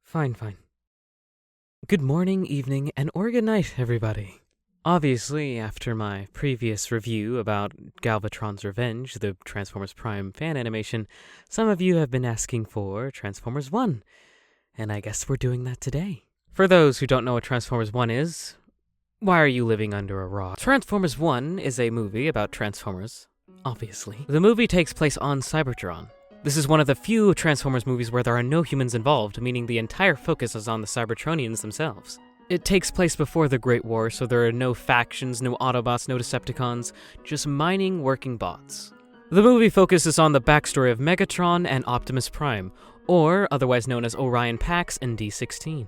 Fine. Good morning, evening, and or good night, everybody. Obviously, after my previous review about Galvatron's Revenge, the Transformers Prime fan animation, some of you have been asking for Transformers 1, and I guess we're doing that today. For those who don't know what Transformers 1 is, why are you living under a rock? Transformers 1 is a movie about Transformers, obviously. The movie takes place on Cybertron. This is one of the few Transformers movies where there are no humans involved, meaning the entire focus is on the Cybertronians themselves. It takes place before the Great War, so there are no factions, no Autobots, no Decepticons, just mining working bots. The movie focuses on the backstory of Megatron and Optimus Prime, or otherwise known as Orion Pax and D16.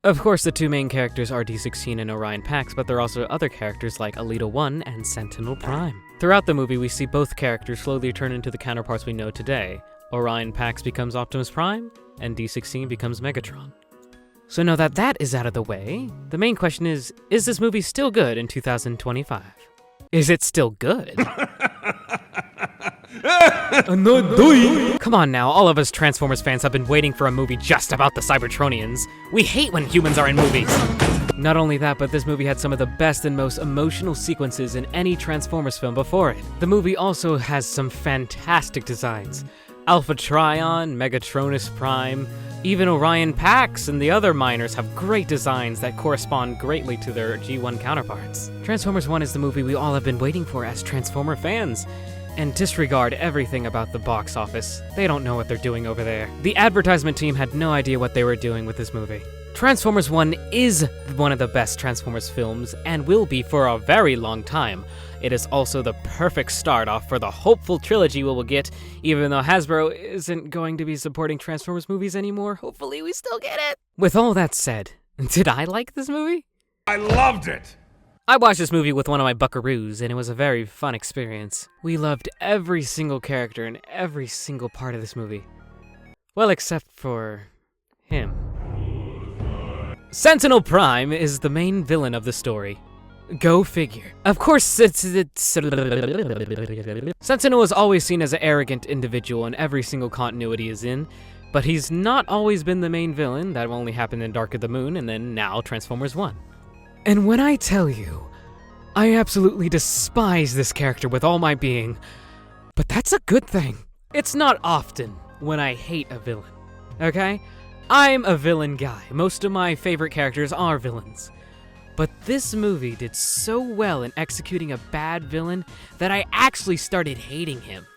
Of course, the two main characters are D16 and Orion Pax, but there are also other characters like Alita 1 and Sentinel Prime. Throughout the movie, we see both characters slowly turn into the counterparts we know today. Orion Pax becomes Optimus Prime, and D16 becomes Megatron. So now that that is out of the way, the main question is this movie still good in 2025? Is it still good? Come on now, all of us Transformers fans have been waiting for a movie just about the Cybertronians. We hate when humans are in movies. Not only that, but this movie had some of the best and most emotional sequences in any Transformers film before it. The movie also has some fantastic designs. Alpha Trion, Megatronus Prime, even Orion Pax and the other miners have great designs that correspond greatly to their G1 counterparts. Transformers 1 is the movie we all have been waiting for as Transformer fans. And disregard everything about the box office. They don't know what they're doing over there. The advertisement team had no idea what they were doing with this movie. Transformers 1 is one of the best Transformers films and will be for a very long time. It is also the perfect start off for the hopeful trilogy we will get, even though Hasbro isn't going to be supporting Transformers movies anymore. Hopefully we still get it. With all that said, did I like this movie? I loved it! I watched this movie with one of my buckaroos, and it was a very fun experience. We loved every single character in every single part of this movie. Well, except for him. Sentinel Prime is the main villain of the story. Go figure. Of course, Sentinel is always seen as an arrogant individual in every single continuity he's in, but he's not always been the main villain. That only happened in Dark of the Moon, and then now Transformers 1. And when I tell you, I absolutely despise this character with all my being, but that's a good thing. It's not often when I hate a villain, okay? I'm a villain guy. Most of my favorite characters are villains. But this movie did so well in executing a bad villain that I actually started hating him.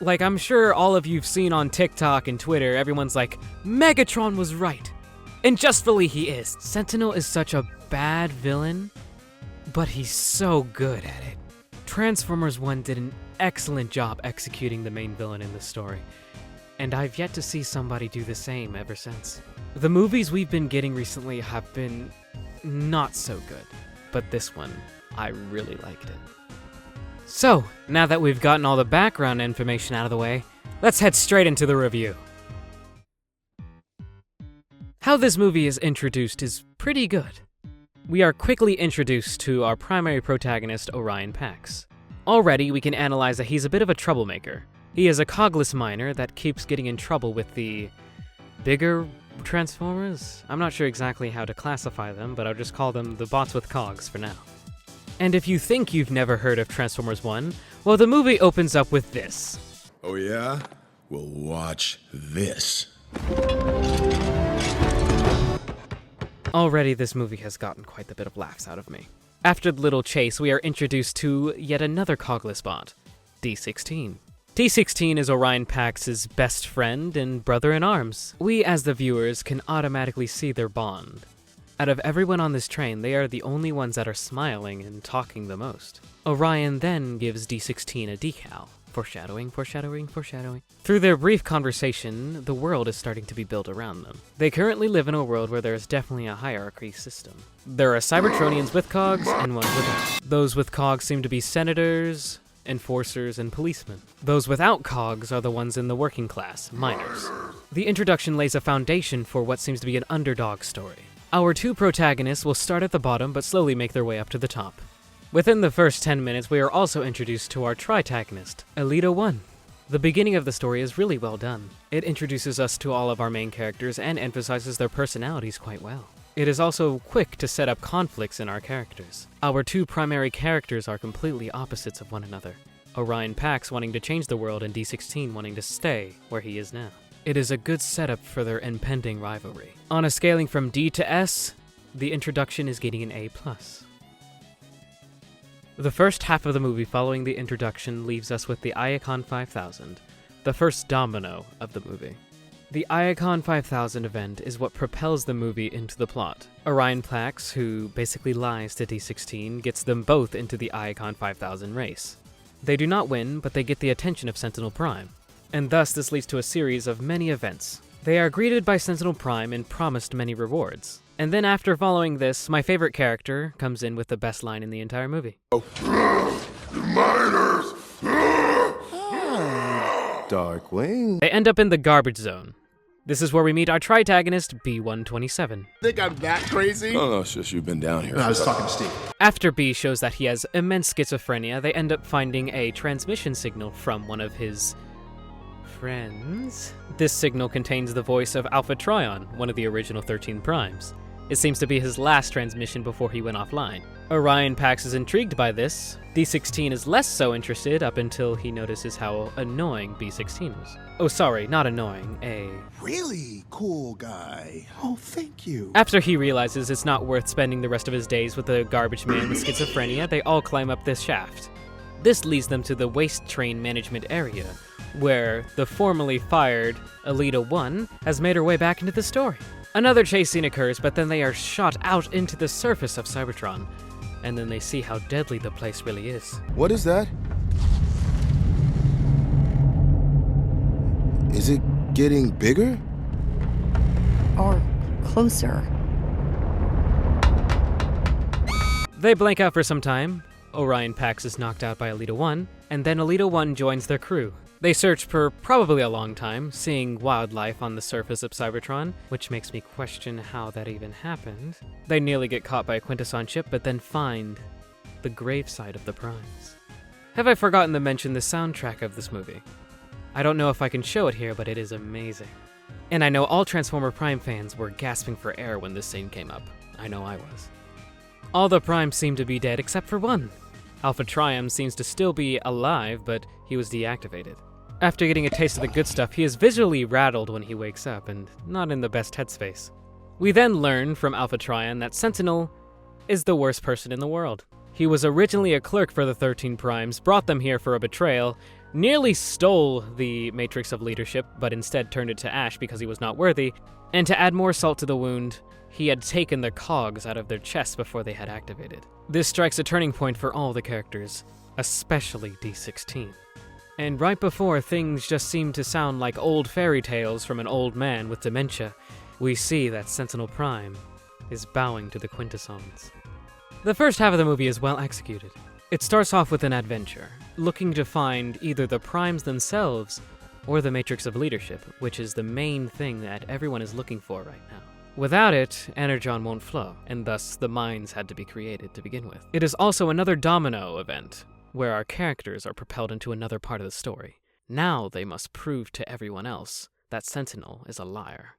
Like, I'm sure all of you've seen on TikTok and Twitter, everyone's like, Megatron was right. And justly he is. Sentinel is such a bad villain, but he's so good at it. Transformers 1 did an excellent job executing the main villain in this story, and I've yet to see somebody do the same ever since. The movies we've been getting recently have been not so good, but this one, I really liked it. So, now that we've gotten all the background information out of the way, let's head straight into the review. How this movie is introduced is pretty good. We are quickly introduced to our primary protagonist, Orion Pax. Already, we can analyze that he's a bit of a troublemaker. He is a cogless miner that keeps getting in trouble with the bigger Transformers? I'm not sure exactly how to classify them, but I'll just call them the bots with cogs for now. And if you think you've never heard of Transformers 1, well, the movie opens up with this. Oh yeah? Well, watch this. Already, this movie has gotten quite a bit of laughs out of me. After the little chase, we are introduced to yet another cogless bot, D16. D16 is Orion Pax's best friend and brother-in-arms. We, as the viewers, can automatically see their bond. Out of everyone on this train, they are the only ones that are smiling and talking the most. Orion then gives D16 a decal. Foreshadowing. Through their brief conversation, the world is starting to be built around them. They currently live in a world where there is definitely a hierarchy system. There are Cybertronians with cogs and ones without. Those with cogs seem to be senators, enforcers, and policemen. Those without cogs are the ones in the working class, miners. The introduction lays a foundation for what seems to be an underdog story. Our two protagonists will start at the bottom but slowly make their way up to the top. Within the first 10 minutes, we are also introduced to our tritagonist, Alita 1. The beginning of the story is really well done. It introduces us to all of our main characters and emphasizes their personalities quite well. It is also quick to set up conflicts in our characters. Our two primary characters are completely opposites of one another. Orion Pax wanting to change the world and D16 wanting to stay where he is now. It is a good setup for their impending rivalry. On a scaling from D to S, the introduction is getting an A+. The first half of the movie following the introduction leaves us with the Iacon 5000, the first domino of the movie. The Iacon 5000 event is what propels the movie into the plot. Orion Pax, who basically lies to D16, gets them both into the Iacon 5000 race. They do not win, but they get the attention of Sentinel Prime, and thus this leads to a series of many events. They are greeted by Sentinel Prime and promised many rewards. And then after following this, my favorite character comes in with the best line in the entire movie. Miners! Darkwing. They end up in the garbage zone. This is where we meet our tritagonist, B127. Think I'm that crazy? Oh, it's just you've been down here. I was talking to Steve. After B shows that he has immense schizophrenia, they end up finding a transmission signal from one of his friends. This signal contains the voice of Alpha Trion, one of the original 13 Primes. It seems to be his last transmission before he went offline. Orion Pax is intrigued by this. D16 is less so interested up until he notices how annoying B16 is. Oh, sorry, not annoying, Really cool guy. Oh, thank you. After he realizes it's not worth spending the rest of his days with a garbage man with schizophrenia, they all climb up this shaft. This leads them to the waste train management area, where the formerly fired Alita 1 has made her way back into the story. Another chase scene occurs, but then they are shot out into the surface of Cybertron, and then they see how deadly the place really is. What is that? Is it getting bigger? Or closer. They blank out for some time. Orion Pax is knocked out by Alita 1, and then Alita 1 joins their crew. They search for probably a long time, seeing wildlife on the surface of Cybertron, which makes me question how that even happened. They nearly get caught by a Quintesson ship, but then find the gravesite of the Primes. Have I forgotten to mention the soundtrack of this movie? I don't know if I can show it here, but it is amazing. And I know all Transformer Prime fans were gasping for air when this scene came up. I know I was. All the Primes seem to be dead except for one. Alpha Trium seems to still be alive, but he was deactivated. After getting a taste of the good stuff, he is visually rattled when he wakes up, and not in the best headspace. We then learn from Alpha Trion that Sentinel is the worst person in the world. He was originally a clerk for the 13 Primes, brought them here for a betrayal, nearly stole the Matrix of Leadership, but instead turned it to ash because he was not worthy, and to add more salt to the wound, he had taken the cogs out of their chests before they had activated. This strikes a turning point for all the characters, especially D16. And right before things just seem to sound like old fairy tales from an old man with dementia, we see that Sentinel Prime is bowing to the Quintessons. The first half of the movie is well executed. It starts off with an adventure, looking to find either the Primes themselves or the Matrix of Leadership, which is the main thing that everyone is looking for right now. Without it, Energon won't flow, and thus the mines had to be created to begin with. It is also another domino event, where our characters are propelled into another part of the story. Now they must prove to everyone else that Sentinel is a liar.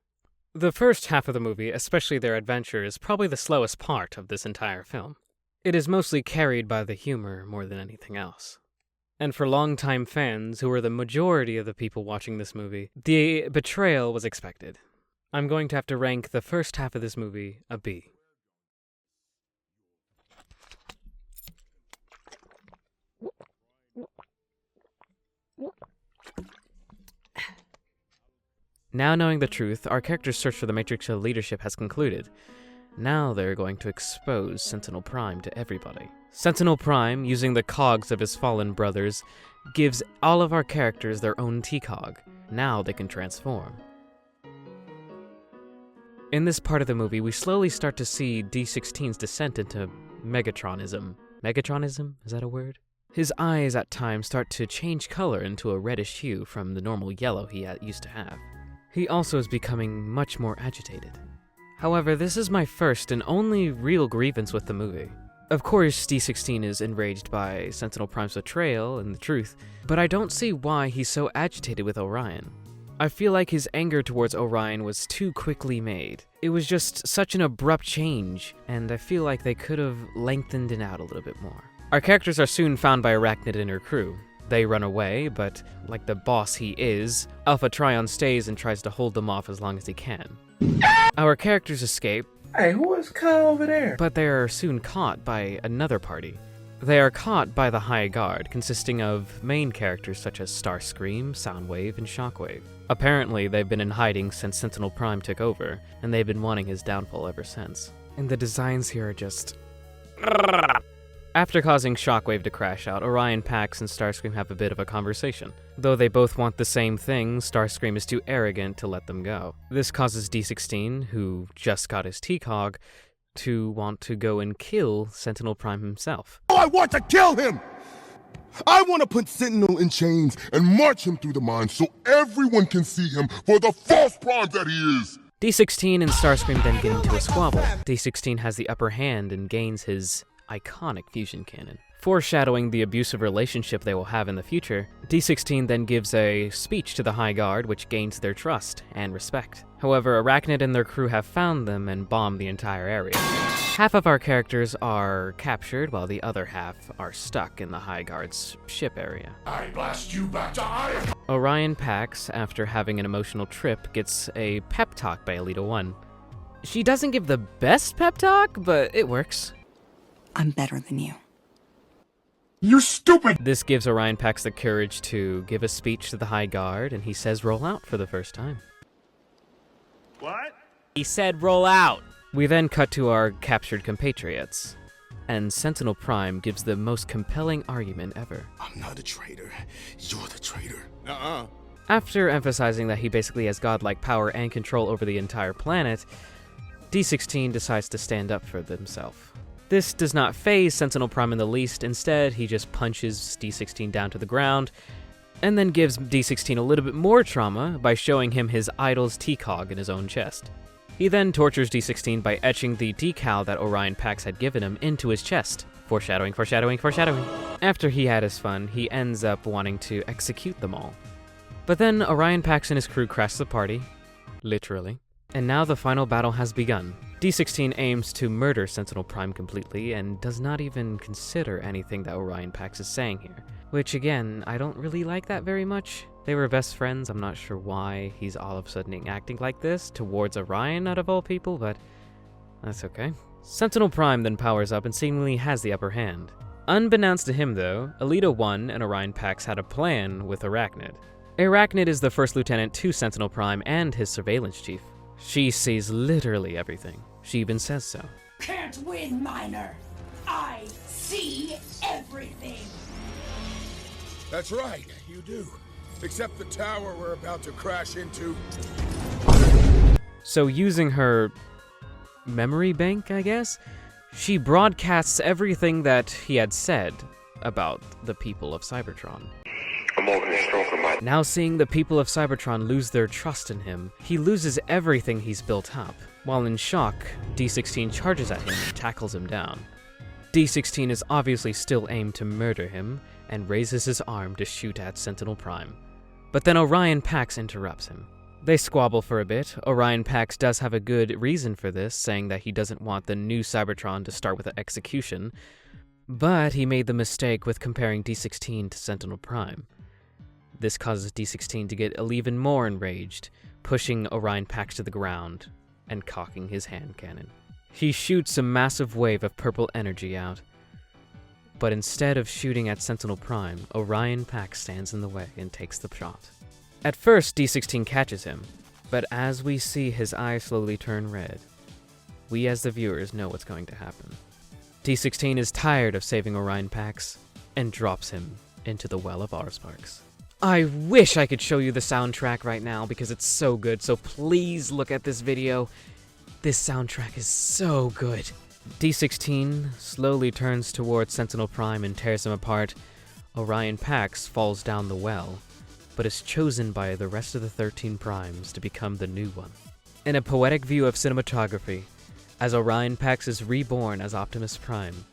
The first half of the movie, especially their adventure, is probably the slowest part of this entire film. It is mostly carried by the humor more than anything else. And for longtime fans, who are the majority of the people watching this movie, the betrayal was expected. I'm going to have to rank the first half of this movie a B. Now knowing the truth, our characters' search for the Matrix of Leadership has concluded. Now they're going to expose Sentinel Prime to everybody. Sentinel Prime, using the cogs of his fallen brothers, gives all of our characters their own T-cog. Now they can transform. In this part of the movie, we slowly start to see D16's descent into Megatronism. Megatronism? Is that a word? His eyes at times start to change color into a reddish hue from the normal yellow he used to have. He also is becoming much more agitated. However, this is my first and only real grievance with the movie. Of course, D16 is enraged by Sentinel Prime's betrayal and the truth, but I don't see why he's so agitated with Orion. I feel like his anger towards Orion was too quickly made. It was just such an abrupt change, and I feel like they could have lengthened it out a little bit more. Our characters are soon found by Arachnid and her crew. They run away, but like the boss he is, Alpha Trion stays and tries to hold them off as long as he can. Our characters escape. Hey, who is Kyle over there? But they are soon caught by another party. They are caught by the High Guard, consisting of main characters such as Starscream, Soundwave, and Shockwave. Apparently, they've been in hiding since Sentinel Prime took over, and they've been wanting his downfall ever since. And the designs here are just... After causing Shockwave to crash out, Orion Pax and Starscream have a bit of a conversation. Though they both want the same thing, Starscream is too arrogant to let them go. This causes D16, who just got his TCOG, to want to go and kill Sentinel Prime himself. Oh, I want to kill him! I want to put Sentinel in chains and march him through the mines so everyone can see him for the false prime that he is! D16 and Starscream then get into a squabble. D16 has the upper hand and gains his iconic fusion cannon. Foreshadowing the abusive relationship they will have in the future, D16 then gives a speech to the High Guard which gains their trust and respect. However, Arachnid and their crew have found them and bombed the entire area. Half of our characters are captured while the other half are stuck in the High Guard's ship area. I blast you back to Iron. Orion Pax, after having an emotional trip, gets a pep talk by Alita 1. She doesn't give the best pep talk, but it works. I'm better than you. You're stupid! This gives Orion Pax the courage to give a speech to the High Guard, and he says roll out for the first time. What? He said roll out! We then cut to our captured compatriots, and Sentinel Prime gives the most compelling argument ever. I'm not a traitor. You're the traitor. After emphasizing that he basically has godlike power and control over the entire planet, D16 decides to stand up for himself. This does not faze Sentinel Prime in the least. Instead, he just punches D16 down to the ground, and then gives D16 a little bit more trauma by showing him his idol's TCOG in his own chest. He then tortures D16 by etching the decal that Orion Pax had given him into his chest. Foreshadowing, foreshadowing, foreshadowing. After he had his fun, he ends up wanting to execute them all. But then Orion Pax and his crew crash the party, literally. And now the final battle has begun. D16 aims to murder Sentinel Prime completely and does not even consider anything that Orion Pax is saying here. Which again, I don't really like that very much. They were best friends, I'm not sure why he's all of a sudden acting like this towards Orion out of all people, but that's okay. Sentinel Prime then powers up and seemingly has the upper hand. Unbeknownst to him though, Alita 1 and Orion Pax had a plan with Arachnid. Arachnid is the first lieutenant to Sentinel Prime and his surveillance chief. She sees literally everything. She even says so. Can't win, Miner. I see everything. That's right, you do. Except the tower we're about to crash into. So using her memory bank, I guess, she broadcasts everything that he had said about the people of Cybertron. Now seeing the people of Cybertron lose their trust in him, he loses everything he's built up. While in shock, D16 charges at him and tackles him down. D16 is obviously still aimed to murder him, and raises his arm to shoot at Sentinel Prime. But then Orion Pax interrupts him. They squabble for a bit. Orion Pax does have a good reason for this, saying that he doesn't want the new Cybertron to start with an execution, but he made the mistake with comparing D16 to Sentinel Prime. This causes D16 to get even more enraged, pushing Orion Pax to the ground and cocking his hand cannon. He shoots a massive wave of purple energy out, but instead of shooting at Sentinel Prime, Orion Pax stands in the way and takes the shot. At first, D16 catches him, but as we see his eyes slowly turn red, we as the viewers know what's going to happen. D16 is tired of saving Orion Pax and drops him into the well of Arsparks. I wish I could show you the soundtrack right now because it's so good, so please look at this video. This soundtrack is so good. D16 slowly turns towards Sentinel Prime and tears him apart. Orion Pax falls down the well, but is chosen by the rest of the 13 Primes to become the new one. In a poetic view of cinematography, as Orion Pax is reborn as Optimus Prime,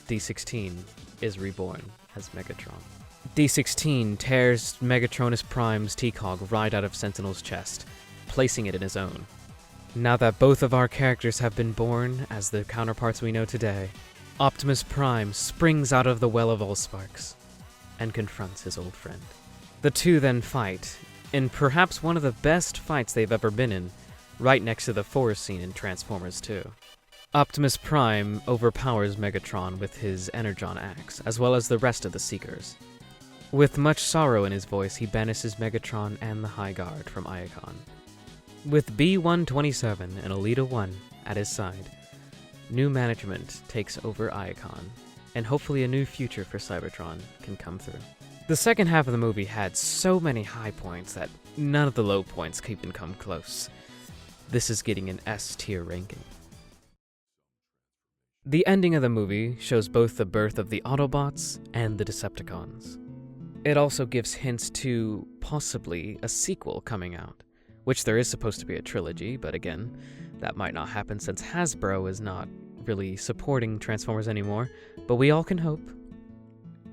D16 is reborn as Megatron. D16 tears Megatronus Prime's T-Cog right out of Sentinel's chest, placing it in his own. Now that both of our characters have been born as the counterparts we know today, Optimus Prime springs out of the Well of Allsparks and confronts his old friend. The two then fight, in perhaps one of the best fights they've ever been in, right next to the forest scene in Transformers 2. Optimus Prime overpowers Megatron with his Energon axe, as well as the rest of the Seekers. With much sorrow in his voice, he banishes Megatron and the High Guard from Iacon. With B-127 and Elita 1 at his side, new management takes over Iacon, and hopefully a new future for Cybertron can come through. The second half of the movie had so many high points that none of the low points can even come close. This is getting an S-tier ranking. The ending of the movie shows both the birth of the Autobots and the Decepticons. It also gives hints to possibly a sequel coming out, which there is supposed to be a trilogy, but again, that might not happen since Hasbro is not really supporting Transformers anymore, but we all can hope.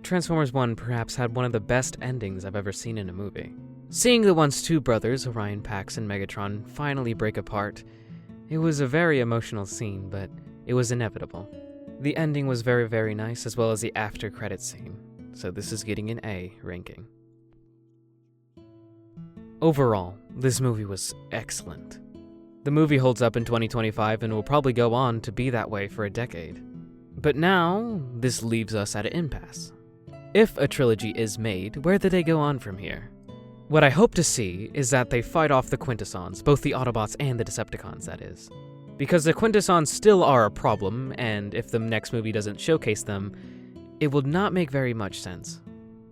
Transformers 1 perhaps had one of the best endings I've ever seen in a movie. Seeing the once two brothers, Orion Pax and Megatron, finally break apart, it was a very emotional scene, but it was inevitable. The ending was very, very nice, as well as the after-credits scene, so this is getting an A ranking. Overall, this movie was excellent. The movie holds up in 2025 and will probably go on to be that way for a decade. But now, this leaves us at an impasse. If a trilogy is made, where do they go on from here? What I hope to see is that they fight off the Quintessons, both the Autobots and the Decepticons, that is. Because the Quintessons still are a problem, and if the next movie doesn't showcase them, it will not make very much sense.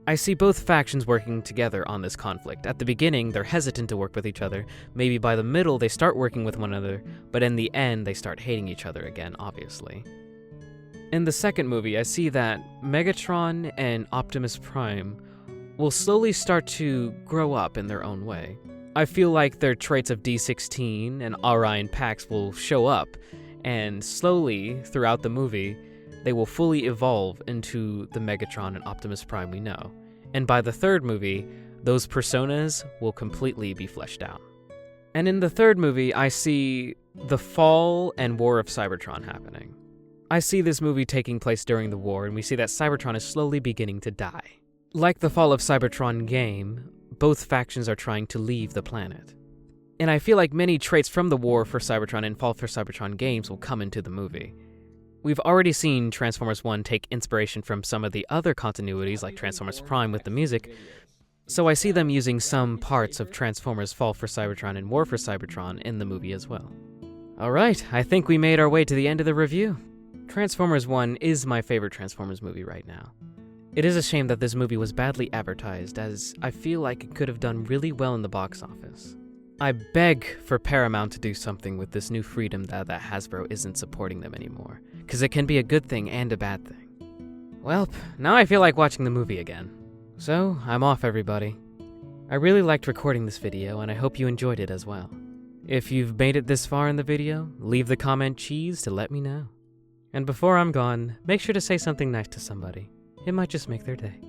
I see both factions working together on this conflict. At the beginning, they're hesitant to work with each other. Maybe by the middle, they start working with one another, but in the end, they start hating each other again, obviously. In the second movie, I see that Megatron and Optimus Prime will slowly start to grow up in their own way. I feel like their traits of D16 and Orion Pax will show up, and slowly, throughout the movie, they will fully evolve into the Megatron and Optimus Prime we know. And by the third movie, those personas will completely be fleshed out. And in the third movie, I see the fall and war of Cybertron happening. I see this movie taking place during the war, and we see that Cybertron is slowly beginning to die. Like the Fall of Cybertron game, both factions are trying to leave the planet. And I feel like many traits from the War for Cybertron and Fall for Cybertron games will come into the movie. We've already seen Transformers 1 take inspiration from some of the other continuities like Transformers Prime with the music, so I see them using some parts of Transformers Fall for Cybertron and War for Cybertron in the movie as well. Alright, I think we made our way to the end of the review. Transformers 1 is my favorite Transformers movie right now. It is a shame that this movie was badly advertised, as I feel like it could have done really well in the box office. I beg for Paramount to do something with this new freedom that Hasbro isn't supporting them anymore, because it can be a good thing and a bad thing. Well, now I feel like watching the movie again. So, I'm off, everybody. I really liked recording this video, and I hope you enjoyed it as well. If you've made it this far in the video, leave the comment cheese to let me know. And before I'm gone, make sure to say something nice to somebody. It might just make their day.